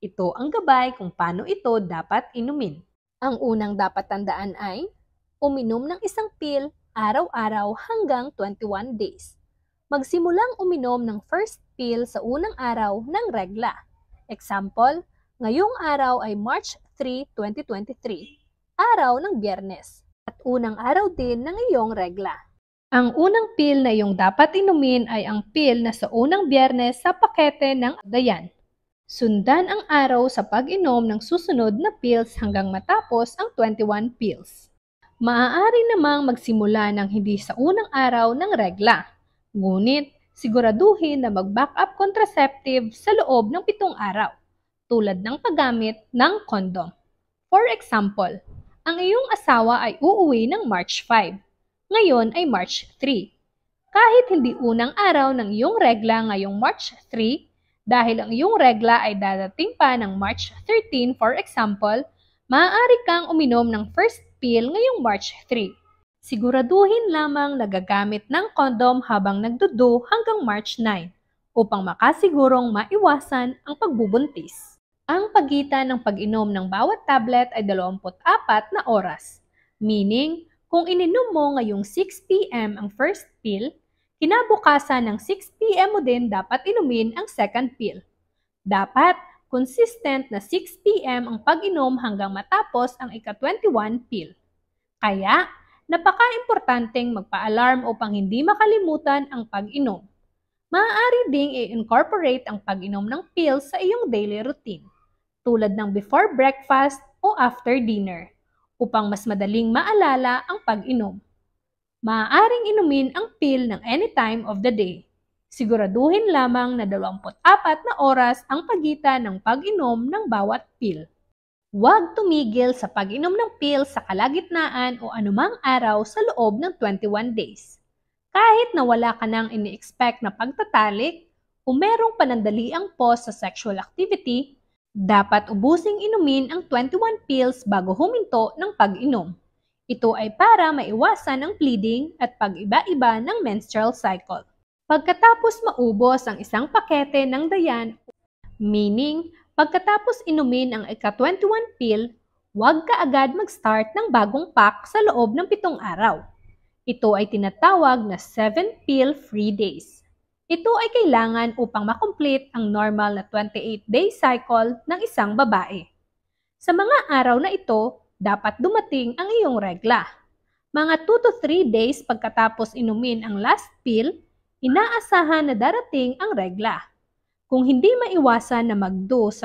Ito ang gabay kung paano ito dapat inumin. Ang unang dapat tandaan ay uminom ng isang pill araw-araw hanggang 21 days. Magsimulang uminom ng first pill sa unang araw ng regla. Example, ngayong araw ay March 3, 2023, araw ng Biyernes, at unang araw din ng iyong regla. Ang unang pill na iyong dapat inumin ay ang pill na sa unang Biyernes sa pakete ng Dayan. Sundan ang araw sa pag-inom ng susunod na pills hanggang matapos ang 21 pills. Maaari namang magsimula ng hindi sa unang araw ng regla. Ngunit, siguraduhin na mag-backup contraceptive sa loob ng 7 araw, tulad ng paggamit ng kondom. For example, ang iyong asawa ay uuwi ng March 5. Ngayon ay March 3. Kahit hindi unang araw ng iyong regla ngayong March 3, dahil ang iyong regla ay dadating pa ng March 13, for example, maaari kang uminom ng first pill ngayong March 3. Siguraduhin lamang na gagamit ng kondom habang nagdudu hanggang March 9 upang makasigurong maiwasan ang pagbubuntis. Ang pagitan ng pag-inom ng bawat tablet ay 24 na oras, meaning kung ininom mo ngayong 6 p.m. ang first pill, kinabukasan ng 6 p.m. mo din dapat inumin ang second pill. Dapat consistent na 6 p.m. ang pag-inom hanggang matapos ang ika-21 pill. Kaya, napaka-importanteng magpa-alarm upang hindi makalimutan ang pag-inom. Maaari ding i-incorporate ang pag-inom ng pills sa iyong daily routine, tulad ng before breakfast o after dinner, upang mas madaling maalala ang pag-inom. Maaaring inumin ang pill ng any time of the day. Siguraduhin lamang na 24 na oras ang pagitan ng pag-inom ng bawat pill. Huwag tumigil sa pag-inom ng pill sa kalagitnaan o anumang araw sa loob ng 21 days. Kahit na wala ka nang ini-expect na pagtatalik o merong panandaliang pause sa sexual activity, dapat ubusing inumin ang 21 pills bago huminto ng pag-inom. Ito ay para maiwasan ang bleeding at pag-iba-iba ng menstrual cycle. Pagkatapos maubos ang isang pakete ng Dayan, meaning pagkatapos inumin ang ika-21 pill, huwag ka agad mag-start ng bagong pack sa loob ng 7 araw. Ito ay tinatawag na 7 pill free days. Ito ay kailangan upang makomplete ang normal na 28-day cycle ng isang babae. Sa mga araw na ito, dapat dumating ang iyong regla. Mga 2 to 3 days pagkatapos inumin ang last pill, inaasahan na darating ang regla. Kung hindi maiwasan na magdo sa